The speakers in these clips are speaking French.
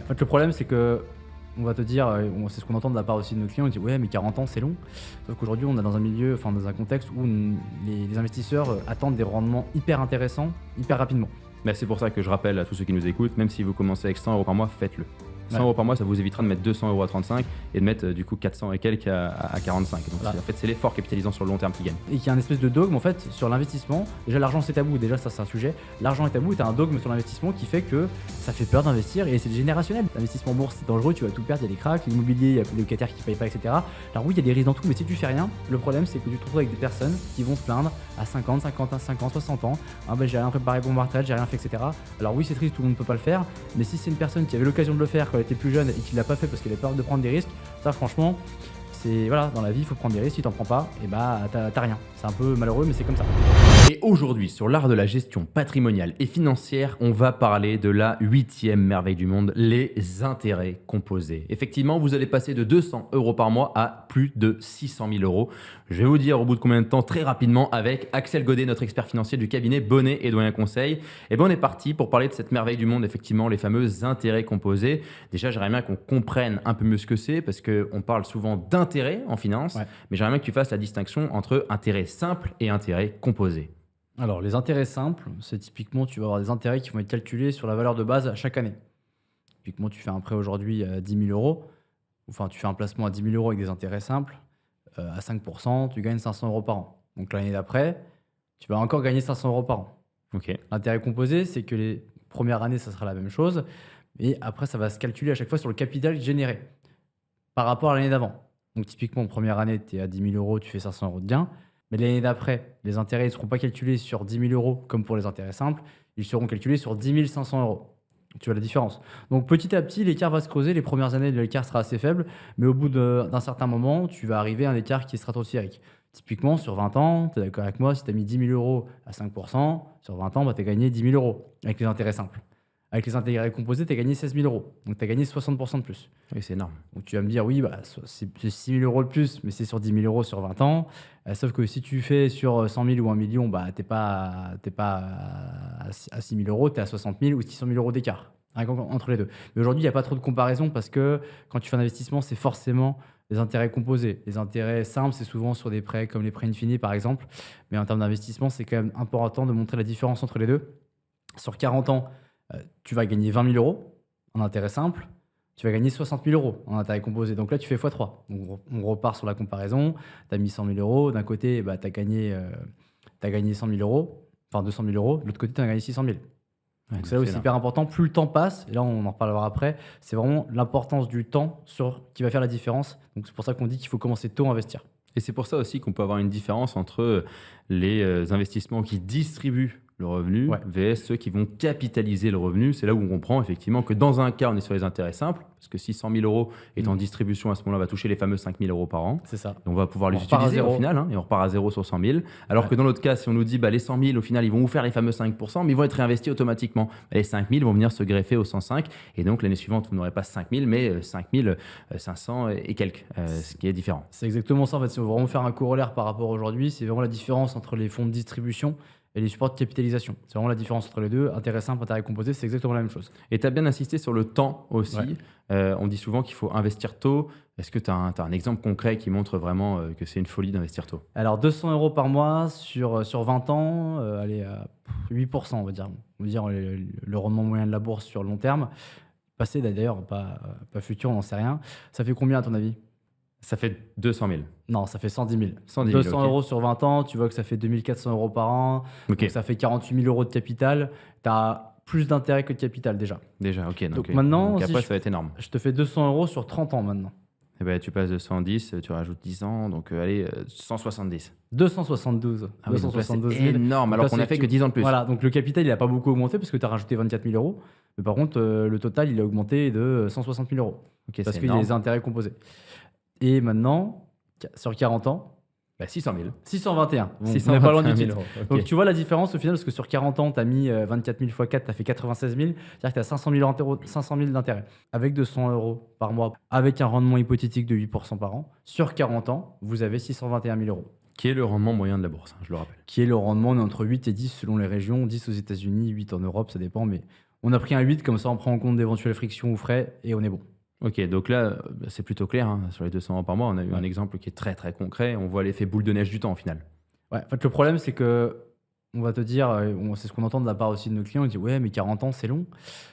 fait, le problème, c'est que on va te dire, c'est ce qu'on entend de la part aussi de nos clients, on dit: «Ouais, mais 40 ans, c'est long». Sauf qu'aujourd'hui, on est dans un milieu, enfin dans un contexte où les investisseurs attendent des rendements hyper intéressants, hyper rapidement. Mais c'est pour ça que je rappelle à tous ceux qui nous écoutent, même si vous commencez avec 100 € par mois, faites-le. 100 Ouais. € par mois, ça vous évitera de mettre 200 € à 35 et de mettre du coup 400 et quelques à 45. Donc Voilà. en fait, c'est l'effort capitalisant sur le long terme qui gagne. Et qu'il y a un espèce de dogme en fait sur l'investissement. Déjà, l'argent c'est tabou, déjà ça c'est un sujet. L'argent est tabou, et t'as un dogme sur l'investissement qui fait que ça fait peur d'investir, et c'est générationnel. L'investissement en bourse c'est dangereux, tu vas tout perdre, il y a des cracks, l'immobilier, il y a les locataires qui payent pas, etc. Alors oui, il y a des risques dans tout, mais si tu fais rien, le problème c'est que tu te retrouves avec des personnes qui vont se plaindre à 50, 60 ans. Ah ben j'ai rien préparé pour ma retraite, j'ai rien fait, etc. Alors oui, c'est triste, tout le monde ne peut pas le faire, mais si c'est une personne qui avait l'occasion de le faire quand elle était plus jeune et qui l'a pas fait parce qu'elle avait peur de prendre des risques, ça franchement, c'est voilà, dans la vie, il faut prendre des risques. Si t'en prends pas, et bah t'as rien. C'est un peu malheureux, mais c'est comme ça. Et aujourd'hui, sur l'art de la gestion patrimoniale et financière, on va parler de la 8e merveille du monde, les intérêts composés. Effectivement, vous allez passer de 200 € par mois à plus de 600 000 €. Je vais vous dire au bout de combien de temps, très rapidement, avec Axel Godet, notre expert financier du cabinet Bonnet et Doyen Conseil. Et bien, on est parti pour parler de cette merveille du monde, effectivement, les fameux intérêts composés. Déjà, j'aimerais bien qu'on comprenne un peu mieux ce que c'est, parce qu'on parle souvent d'intérêts en finance, Ouais. mais j'aimerais bien que tu fasses la distinction entre intérêts simples et intérêts composés. Alors, les intérêts simples, c'est typiquement, tu vas avoir des intérêts qui vont être calculés sur la valeur de base chaque année. Typiquement, tu fais un prêt aujourd'hui à 10 000 €, enfin, tu fais un placement à 10 000 € avec des intérêts simples, à 5%, tu gagnes 500 € par an. Donc, l'année d'après, tu vas encore gagner 500 € par an. Ok. L'intérêt composé, c'est que les premières années, ça sera la même chose, et après, ça va se calculer à chaque fois sur le capital généré par rapport à l'année d'avant. Donc, typiquement, première année, tu es à 10 000 €, tu fais 500 € de gain. Mais l'année d'après, les intérêts ne seront pas calculés sur 10 000 € comme pour les intérêts simples, ils seront calculés sur 10 500 €. Tu vois la différence. Donc petit à petit, l'écart va se creuser. Les premières années, l'écart sera assez faible, mais au bout d'un certain moment, tu vas arriver à un écart qui est stratosphérique. Typiquement, sur 20 ans, tu es d'accord avec moi, si tu as mis 10 000 € à 5%, sur 20 ans, tu as gagné 10 000 € avec les intérêts simples. Avec les intérêts composés, tu as gagné 16 000 €. Donc tu as gagné 60% de plus. Oui, c'est énorme. Donc tu vas me dire, oui, bah, c'est 6 000 € de plus, mais c'est sur 10 000 € sur 20 ans. Sauf que si tu fais sur 100 000 ou 1 million, bah, tu n'es pas à 6 000 €, tu es à 60 000 ou 600 000 € d'écart entre les deux. Mais aujourd'hui, il n'y a pas trop de comparaison, parce que quand tu fais un investissement, c'est forcément des intérêts composés. Les intérêts simples, c'est souvent sur des prêts comme les prêts infinis, par exemple. Mais en termes d'investissement, c'est quand même important de montrer la différence entre les deux. Sur 40 ans, tu vas gagner 20 000 € en intérêt simple. Tu vas gagner 60 000 € en intérêt composé. Donc là, tu fais x3. Donc on repart sur la comparaison. Tu as mis 100 000 €. D'un côté, bah, tu as gagné 100 000 €, enfin 200 000 €. De l'autre côté, tu as gagné 600 000. Ouais, Donc c'est là aussi énorme. hyper important. Plus le temps passe, et là on en reparlera après, c'est vraiment l'importance du temps qui va faire la différence. Donc c'est pour ça qu'on dit qu'il faut commencer tôt à investir. Et c'est pour ça aussi qu'on peut avoir une différence entre les investissements qui distribuent le revenu Ouais. vs ceux qui vont capitaliser le revenu. C'est là où on comprend effectivement que dans un cas, on est sur les intérêts simples, parce que 600 000 € est en distribution, à ce moment-là, on va toucher les fameux 5 000 € par an. C'est ça. Et on va pouvoir les On repart à utiliser au zéro. final, hein, et on repart à zéro sur 100 000. Alors Ouais. que dans l'autre cas, si on nous dit les 100 000, au final, ils vont vous faire les fameux 5%, mais ils vont être réinvestis automatiquement. Les 5 000 vont venir se greffer aux 105, et donc l'année suivante, vous n'aurez pas 5 000, mais 5 500 et quelques, ce qui est différent. C'est exactement ça. En fait, si on veut vraiment faire un corollaire par rapport à aujourd'hui, c'est vraiment la différence entre les fonds de distribution et les supports de capitalisation. C'est vraiment la différence entre les deux. Intérêt simple, intérêt composé, c'est exactement la même chose. Et tu as bien insisté sur le temps aussi. Ouais. On dit souvent qu'il faut investir tôt. Est-ce que tu as, un exemple concret qui montre vraiment que c'est une folie d'investir tôt? Alors 200 € par mois sur 20 ans, allez, 8%, on va dire. On va dire le rendement moyen de la bourse sur le long terme. Passé d'ailleurs, pas futur, on n'en sait rien. Ça fait combien à ton avis? Ça fait 200 000. Non, ça fait 110 000. 110 000, 200 € sur 20 ans, tu vois que ça fait 2 400 € par an. Ok, Donc ça fait 48 000 € de capital. Tu as plus d'intérêt que de capital déjà. déjà, ok. Donc maintenant, donc si après, je- ça va être énorme. Je te fais 200 € sur 30 ans maintenant. Eh ben, tu passes de 110, tu rajoutes 10 ans, donc allez, 170. 272. Ah oui, donc là, c'est 272 000. énorme, Donc alors là, qu'on a c'est fait que que 10 ans de plus. Voilà, donc le capital, il n'a pas beaucoup augmenté parce que tu as rajouté 24 000 €. Mais par contre, le total, il a augmenté de 160 000 €. Ok, Parce c'est qu'il y a énorme. les intérêts composés. Et maintenant, sur 40 ans, 600 000. 621. Bon, on n'est pas loin du 621 titre. 000 €. Donc Ok. tu vois la différence au final, parce que sur 40 ans, tu as mis 24 000 x 4, tu as fait 96 000. C'est-à-dire que tu as 500 000 d'intérêt. Avec 200 € par mois, avec un rendement hypothétique de 8% par an, sur 40 ans, vous avez 621 000 €. Qui est le rendement moyen de la bourse, hein, je le rappelle. Qui est le rendement entre 8 et 10 selon les régions, 10 aux États-Unis, 8 en Europe, ça dépend, mais On a pris un 8, comme ça on prend en compte d'éventuelles frictions ou frais et on est bon. Ok, donc là, c'est plutôt clair. Hein. Sur les 200 euros par mois, on a eu un exemple qui est très très concret. On voit l'effet boule de neige du temps au final. Ouais, en fait, le problème, c'est que on va te dire, c'est ce qu'on entend de la part aussi de nos clients, ils disent ouais, mais 40 ans, c'est long.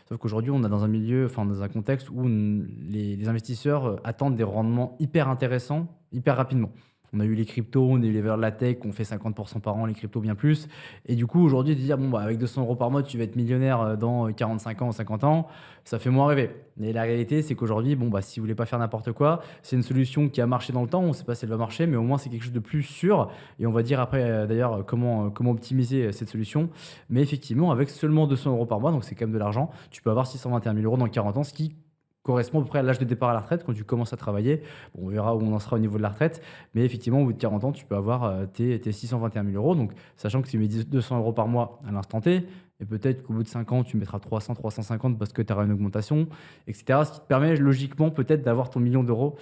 Sauf qu'aujourd'hui, on est dans un milieu, enfin, dans un contexte où les investisseurs attendent des rendements hyper intéressants, hyper rapidement. On a eu les cryptos, on a eu les valeurs de la tech, on fait 50% par an, les cryptos bien plus. Et du coup, aujourd'hui, de dire, bon, bah, avec 200 euros par mois, tu vas être millionnaire dans 45 ans ou 50 ans, ça fait moins rêver. Et la réalité, c'est qu'aujourd'hui, bon, bah, si vous voulez pas faire n'importe quoi, c'est une solution qui a marché dans le temps. On ne sait pas si elle va marcher, mais au moins, c'est quelque chose de plus sûr. Et on va dire après, d'ailleurs, comment optimiser cette solution. Mais effectivement, avec seulement 200 euros par mois, donc c'est quand même de l'argent, tu peux avoir 621 000 euros dans 40 ans, ce qui correspond à peu près à l'âge de départ à la retraite quand tu commences à travailler. Bon, on verra où on en sera au niveau de la retraite. Mais effectivement, au bout de 40 ans, tu peux avoir tes 621 000 euros. Donc, sachant que tu mets 200 euros par mois à l'instant T, et peut-être qu'au bout de 5 ans, tu mettras 300, 350 parce que tu auras une augmentation, etc. Ce qui te permet logiquement peut-être d'avoir ton million d'euros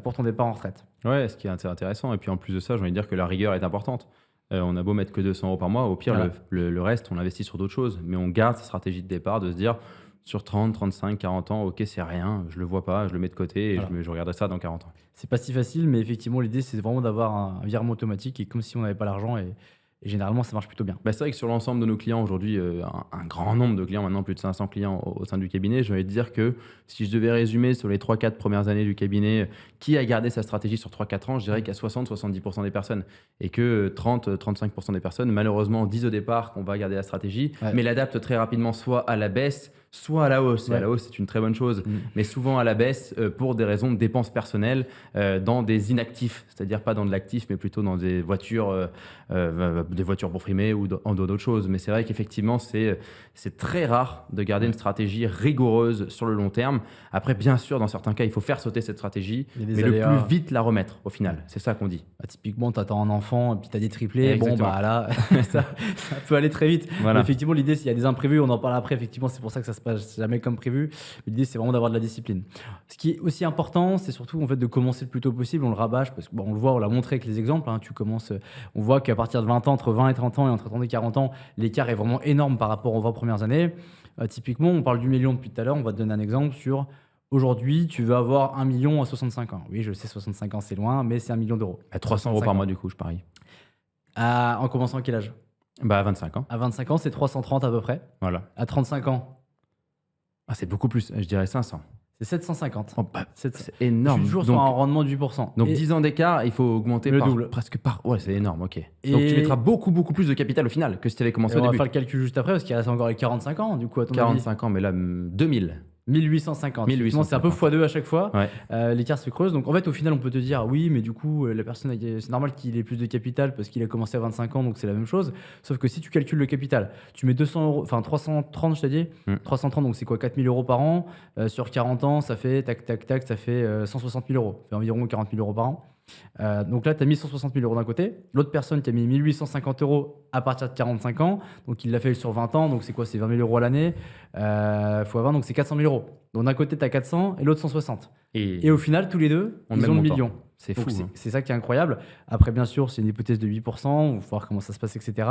pour ton départ en retraite. Ouais, ce qui est intéressant. Et puis en plus de ça, j'ai envie de dire que la rigueur est importante. On a beau mettre que 200 euros par mois, au pire, Voilà. le reste, on l'investit sur d'autres choses. Mais on garde sa stratégie de départ de se dire, sur 30, 35, 40 ans, ok, c'est rien, je le vois pas, je le mets de côté et Voilà. je regarderai ça dans 40 ans. C'est pas si facile, mais effectivement, l'idée, c'est vraiment d'avoir un virement automatique et comme si on n'avait pas l'argent. Et généralement, ça marche plutôt bien. Bah, c'est vrai que sur l'ensemble de nos clients aujourd'hui, un grand nombre de clients, maintenant plus de 500 clients au sein du cabinet, j'ai envie de dire que si je devais résumer sur les 3-4 premières années du cabinet, qui a gardé sa stratégie sur 3-4 ans, je dirais qu'à 60-70% des personnes. Et que 30-35% des personnes, malheureusement, disent au départ qu'on va garder la stratégie, Ouais. mais l'adaptent très rapidement soit à la baisse, soit à la hausse. Et Ouais. à la hausse, c'est une très bonne chose, Mm. mais souvent à la baisse pour des raisons de dépenses personnelles dans des inactifs, c'est-à-dire pas dans de l'actif, mais plutôt dans des voitures pour frimer ou en d'autres choses. Mais c'est vrai qu'effectivement, c'est très rare de garder une stratégie rigoureuse sur le long terme. Après, bien sûr, dans certains cas, il faut faire sauter cette stratégie, Il y a des mais le aléas. plus vite la remettre au final. C'est ça qu'on dit. Bah, typiquement, tu attends un enfant et puis tu as des triplés. Exactement. Bon, bah là, ça peut aller très vite. Voilà. Mais effectivement, l'idée, s'il y a des imprévus, on en parle après. Effectivement, c'est pour ça que ça se passe jamais comme prévu. L'idée, c'est vraiment d'avoir de la discipline. Ce qui est aussi important, c'est surtout en fait, de commencer le plus tôt possible. On le rabâche parce qu'on le voit, on l'a montré avec les exemples. Hein. Tu commences, on voit qu'à partir de 20 ans, entre 20 et 30 ans et entre 30 et 40 ans, l'écart est vraiment énorme par rapport aux 20 premières années. Typiquement, on parle du million depuis tout à l'heure. On va te donner un exemple sur aujourd'hui, tu veux avoir 1 million à 65 ans. Oui, je sais, 65 ans, c'est loin, mais c'est 1 million d'euros. À 300 euros 65 par ans. mois, du coup, je parie. En commençant à quel âge? Bah, à 25 ans. À 25 ans, c'est 330 à peu près. Voilà. À 35 ans, Ah, c'est beaucoup plus. Je dirais 500. c'est 750. Oh, bah, 700. c'est énorme. Toujours sur Donc, un rendement de 8%. donc Et 10 ans d'écart, il faut augmenter le par double. presque par. Ouais, c'est énorme, ok. Et- Donc tu mettras beaucoup plus de capital au final que si tu avais commencé et au on va début. faire le calcul juste après parce qu'il reste encore les 45 ans. Du coup, à ton avis, 45 ans, mais là, 2000. 1850. Effectivement, c'est un peu 1850. x2 à chaque fois. Ouais. L'écart se creuse. Donc en fait, au final, on peut te dire oui, mais du coup, la personne, c'est normal qu'il ait plus de capital parce qu'il a commencé à 25 ans, donc c'est la même chose. Sauf que si tu calcules le capital, tu mets 200 euros, enfin 330, je t'ai dit, 330, donc c'est quoi, 4 000 euros par an. Sur 40 ans, ça fait tac, tac, tac, ça fait 160 000 euros. Ça fait environ 40 000 euros par an. Donc là, tu as mis 160 000 euros d'un côté. L'autre personne qui a mis 1850 euros à partir de 45 ans. Donc il l'a fait sur 20 ans. Donc c'est quoi? C'est 20 000 euros à l'année. Fois 20, donc c'est 400 000 euros. Donc d'un côté, tu as 400 et l'autre 160. Et au final, tous les deux, On ils met ont le le montant. million. C'est Donc, fou. Hein. c'est ça qui est incroyable. Après, bien sûr, c'est une hypothèse de 8%. Il faut voir comment ça se passe, etc.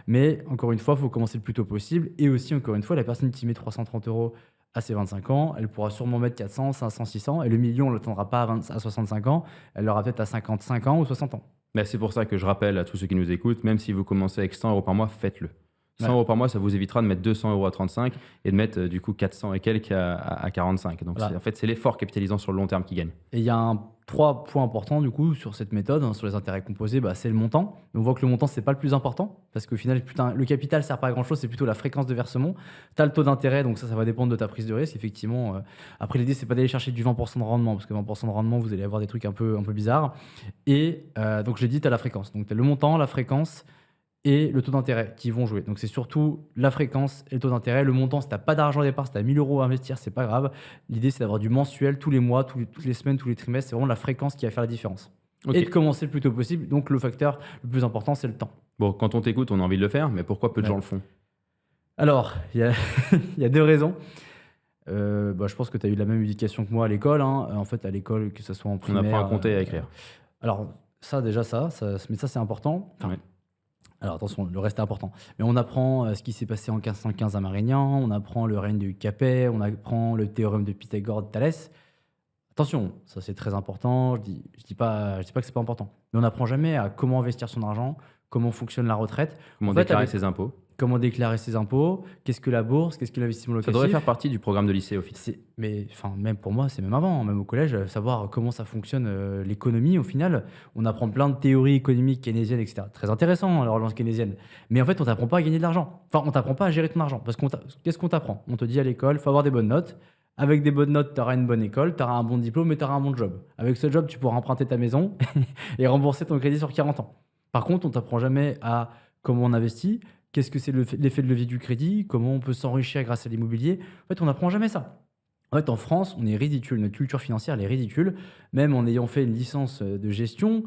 Mais encore une fois, il faut commencer le plus tôt possible. Et aussi, encore une fois, la personne qui met 330 euros à ses 25 ans, elle pourra sûrement mettre 400, 500, 600. Et le million, on ne l'attendra pas à 65 ans. Elle l'aura peut-être à 55 ans ou 60 ans. Mais c'est pour ça que je rappelle à tous ceux qui nous écoutent, même si vous commencez avec 100 euros par mois, faites-le. 100 Ouais. euros par mois, ça vous évitera de mettre 200 euros à 35 et de mettre du coup 400 et quelques à 45. Donc Voilà. en fait, c'est l'effort capitalisant sur le long terme qui gagne. Et il y a 3 points importants du coup sur cette méthode, hein, sur les intérêts composés, c'est le montant. On voit que le montant, c'est pas le plus important parce qu'au final, le capital sert pas à grand chose, c'est plutôt la fréquence de versement. Tu as le taux d'intérêt, donc ça va dépendre de ta prise de risque. Effectivement, après, l'idée, c'est pas d'aller chercher du 20% de rendement parce que 20% de rendement, vous allez avoir des trucs un peu bizarres. Et donc, j'ai dit, tu as la fréquence. Donc, tu as le montant, la fréquence et le taux d'intérêt qui vont jouer. Donc, c'est surtout la fréquence et le taux d'intérêt. Le montant, si tu n'as pas d'argent au départ, si tu as 1 000 euros à investir, c'est pas grave. L'idée, c'est d'avoir du mensuel tous les mois, toutes les semaines, tous les trimestres. C'est vraiment la fréquence qui va faire la différence. Ok. Et de commencer le plus tôt possible. Donc, le facteur le plus important, c'est le temps. Bon, quand on t'écoute, on a envie de le faire, mais pourquoi peu de Ouais. gens le font? Alors, il y a, il y a 2 raisons. Je pense que tu as eu la même éducation que moi à l'école. Hein. En fait, à l'école, que ce soit en On primaire. apprend à compter et à écrire. Alors, ça, déjà, mais ça, c'est important. Enfin, Ouais. Alors attention, le reste est important. Mais on apprend ce qui s'est passé en 1515 à Marignan, on apprend le règne de Capet, on apprend le théorème de Pythagore de Thalès. Attention, ça c'est très important, je dis pas que c'est pas important. Mais on n'apprend jamais à comment investir son argent, comment fonctionne la retraite, Comment en fait, déclarer avec ses impôts. comment déclarer ses impôts, qu'est-ce que la bourse, qu'est-ce que l'investissement Ça devrait locatif. faire partie du programme de lycée, au final. Mais enfin, même pour moi, c'est même avant, même au collège, savoir comment ça fonctionne l'économie au final. On apprend plein de théories économiques keynésiennes, etc. Très intéressant, la relance keynésienne. Mais en fait, on t'apprend pas à gagner de l'argent. Enfin, on t'apprend pas à gérer ton argent. Parce qu'est-ce qu'on t'apprend? On te dit à l'école, il faut avoir des bonnes notes. Avec des bonnes notes, tu auras une bonne école, tu auras un bon diplôme et tu auras un bon job. Avec ce job, tu pourras emprunter ta maison et rembourser ton crédit sur 40 ans. Par contre, on t'apprend jamais à comment on investit, qu'est-ce que c'est l'effet de levier du crédit, comment on peut s'enrichir grâce à l'immobilier. En fait, on n'apprend jamais ça. En fait, en France, on est ridicule. Notre culture financière, elle est ridicule. Même en ayant fait une licence de gestion,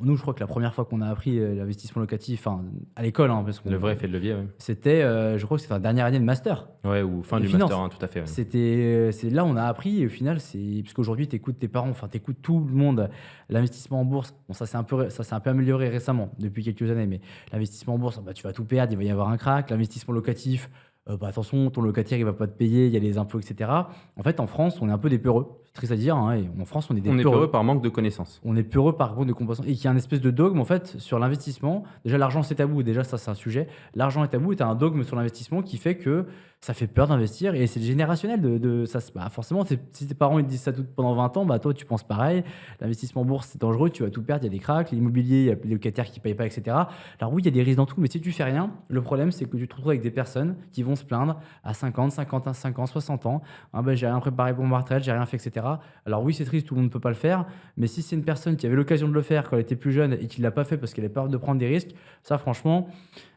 nous, je crois que la première fois qu'on a appris l'investissement locatif, enfin, à l'école, hein, parce Le vrai effet de levier, oui. c'était, je crois que c'était la dernière année de master. Ouais, ou fin De du finance. master 1, tout à fait. Ouais. C'est là où on a appris, et au final, parce qu'aujourd'hui, tu écoutes tes parents, enfin, tu écoutes tout le monde. L'investissement en bourse, bon, ça s'est un peu amélioré récemment, depuis quelques années, mais l'investissement en bourse, bah, tu vas tout perdre, il va y avoir un crack. L'investissement locatif, bah, attention, ton locataire, il va pas te payer, il y a les impôts, etc. En fait, en France, on est un peu des peureux. C'est triste à dire, hein, et en France, on est des On est peureux. peureux par manque de connaissances. On est peureux par contre de compensation et qu'il y a un espèce de dogme en fait sur l'investissement. Déjà, l'argent c'est tabou. Déjà, ça c'est un sujet. L'argent est tabou et tu as un dogme sur l'investissement qui fait que ça fait peur d'investir et c'est générationnel. Ça, bah, forcément, si tes parents ils te disent ça pendant 20 ans, bah, toi tu penses pareil. L'investissement en bourse c'est dangereux, tu vas tout perdre, il y a des cracks, l'immobilier, il y a les locataires qui ne payent pas, etc. Alors oui, il y a des risques dans tout, mais si tu fais rien, le problème c'est que tu te retrouves avec des personnes qui vont se plaindre à 50, 55 ans, 60 ans. Ah, bah, j'ai rien préparé pour ma retraite, j'ai rien fait, etc. Alors oui, c'est triste, tout le monde ne peut pas le faire. Mais si c'est une personne qui avait l'occasion de le faire quand elle était plus jeune et qui ne l'a pas fait parce qu'elle avait peur de prendre des risques, ça franchement,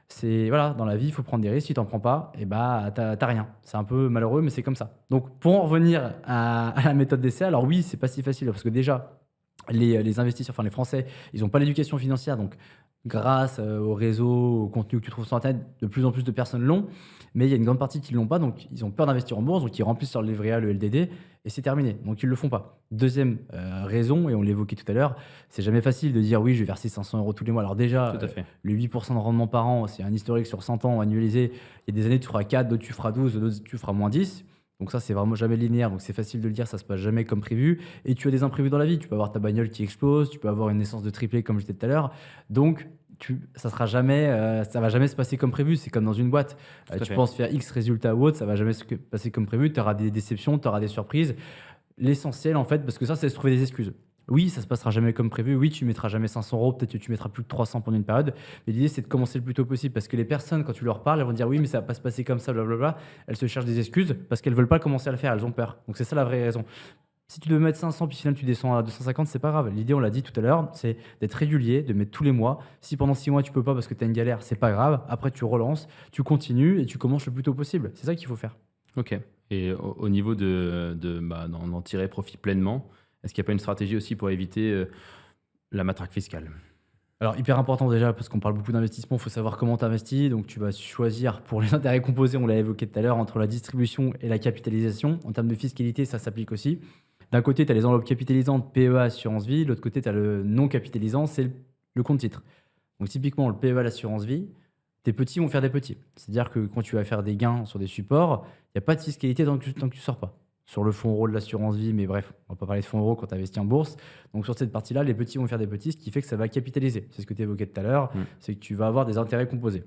c'est voilà, dans la vie, il faut prendre des risques. Si tu n'en prends pas, et bah, t'as rien. C'est un peu malheureux, mais c'est comme ça. Donc pour en revenir à la méthode d'essai, alors oui, c'est pas si facile parce que déjà, les investisseurs, enfin les Français, ils n'ont pas l'éducation financière. Donc grâce au réseau, au contenu que tu trouves sur Internet, de plus en plus de personnes l'ont. Mais il y a une grande partie qui ne l'ont pas, donc ils ont peur d'investir en bourse, donc ils remplissent leur livret A, le LDD, et c'est terminé. Donc ils ne le font pas. Deuxième raison, et on l'évoquait tout à l'heure, c'est jamais facile de dire oui, je vais verser 500 euros tous les mois. Alors déjà, Tout à fait. le 8% de rendement par an, c'est un historique sur 100 ans annualisé. Il y a des années, tu feras 4, d'autres tu feras 12, d'autres tu feras moins 10. Donc ça, c'est vraiment jamais linéaire, donc c'est facile de le dire, ça se passe jamais comme prévu. Et tu as des imprévus dans la vie, tu peux avoir ta bagnole qui explose, tu peux avoir une naissance de triplé comme je disais tout à l'heure. Donc ça va jamais se passer comme prévu. C'est comme dans une boîte. Tout à Tu fait. penses faire X résultats ou autre, ça va jamais se passer comme prévu. Tu auras des déceptions, tu auras des surprises. L'essentiel, en fait, parce que ça, c'est de se trouver des excuses. Oui, ça se passera jamais comme prévu. Oui, tu mettras jamais 500 euros. Peut-être que tu mettras plus de 300 pendant une période. Mais l'idée, c'est de commencer le plus tôt possible. Parce que les personnes, quand tu leur parles, elles vont dire oui, mais ça va pas se passer comme ça, blablabla. Elles se cherchent des excuses parce qu'elles veulent pas commencer à le faire. Elles ont peur. Donc c'est ça la vraie raison. Si tu dois mettre 500 puis finalement tu descends à 250, c'est pas grave. L'idée, on l'a dit tout à l'heure, c'est d'être régulier, de mettre tous les mois. Si pendant 6 mois tu peux pas parce que tu as une galère, c'est pas grave. Après, tu relances, tu continues et tu commences le plus tôt possible. C'est ça qu'il faut faire. Ok. Et au niveau d'en tirer profit pleinement, est-ce qu'il n'y a pas une stratégie aussi pour éviter la matraque fiscale? Alors, hyper important déjà, parce qu'on parle beaucoup d'investissement, il faut savoir comment tu investis. Donc, tu vas choisir pour les intérêts composés, on l'a évoqué tout à l'heure, entre la distribution et la capitalisation. En termes de fiscalité, ça s'applique aussi. D'un côté, tu as les enveloppes capitalisantes, PEA, assurance vie. De l'autre côté, tu as le non capitalisant, c'est le compte titre. Donc, typiquement, le PEA, l'assurance vie, tes petits vont faire des petits. C'est-à-dire que quand tu vas faire des gains sur des supports, il n'y a pas de fiscalité tant que tu ne sors pas. Sur le fonds euro de l'assurance vie, mais bref, on ne va pas parler de fonds euro quand tu investis en bourse. Donc sur cette partie-là, les petits vont faire des petits, ce qui fait que ça va capitaliser. C'est ce que tu évoquais tout à l'heure, c'est que tu vas avoir des intérêts composés.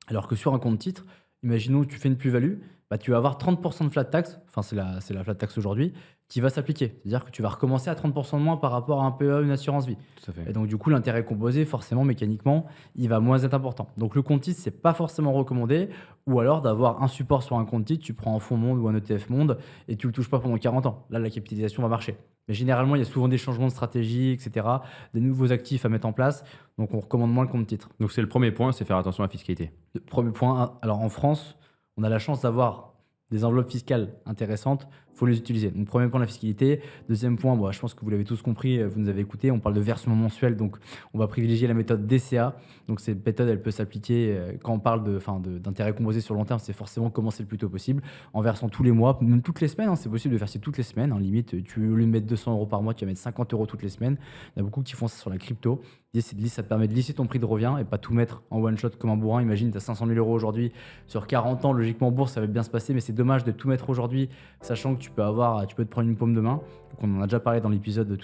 Alors que sur un compte titre, imaginons que tu fais une plus-value, bah, tu vas avoir 30% de flat tax, enfin c'est la flat tax aujourd'hui, qui va s'appliquer. C'est-à-dire que tu vas recommencer à 30% de moins par rapport à un PEA, une assurance vie. Tout à fait. Et donc du coup, l'intérêt composé, forcément, mécaniquement, il va moins être important. Donc le compte titre, c'est pas forcément recommandé, ou alors d'avoir un support sur un compte titre, tu prends un fonds monde ou un ETF monde, et tu le touches pas pendant 40 ans. Là, la capitalisation va marcher. Mais généralement, il y a souvent des changements de stratégie, etc., des nouveaux actifs à mettre en place, donc on recommande moins le compte titre. Donc c'est le premier point, c'est faire attention à la fiscalité. Premier point, alors en France, on a la chance d'avoir des enveloppes fiscales intéressantes. faut les utiliser. Donc, premier point, la fiscalité. Deuxième point, je pense que vous l'avez tous compris, vous nous avez écouté, on parle de versement mensuel, donc on va privilégier la méthode DCA. Donc cette méthode, elle peut s'appliquer quand on parle d'intérêt composé sur le long terme, c'est forcément commencer le plus tôt possible, en versant tous les mois, même toutes les semaines, c'est possible de verser toutes les semaines. Limite, au lieu de mettre 200 € par mois, tu vas mettre 50 € toutes les semaines. Il y a beaucoup qui font ça sur la crypto. Ça te permet de lisser ton prix de revient et pas tout mettre en one shot comme un bourrin. Imagine, tu as 500 000 € aujourd'hui sur 40 ans. Logiquement, en bourse, ça va bien se passer, mais c'est dommage de tout mettre aujourd'hui, sachant que tu peux te prendre une paume de main. Donc, on en a déjà parlé dans l'épisode de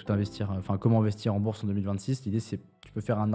comment investir en bourse en 2026. L'idée, c'est que tu peux faire un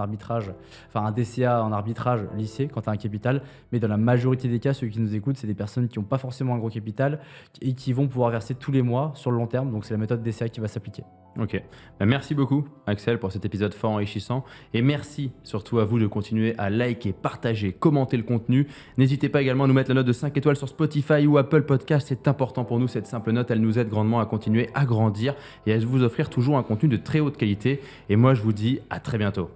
DCA en arbitrage lissé quand tu as un capital. Mais dans la majorité des cas, ceux qui nous écoutent, c'est des personnes qui n'ont pas forcément un gros capital et qui vont pouvoir verser tous les mois sur le long terme. Donc, c'est la méthode DCA qui va s'appliquer. Ok, merci beaucoup Axel pour cet épisode fort enrichissant et merci surtout à vous de continuer à liker, partager, commenter le contenu. N'hésitez pas également à nous mettre la note de 5 étoiles sur Spotify ou Apple Podcast, c'est important pour nous cette simple note, elle nous aide grandement à continuer à grandir et à vous offrir toujours un contenu de très haute qualité et moi je vous dis à très bientôt.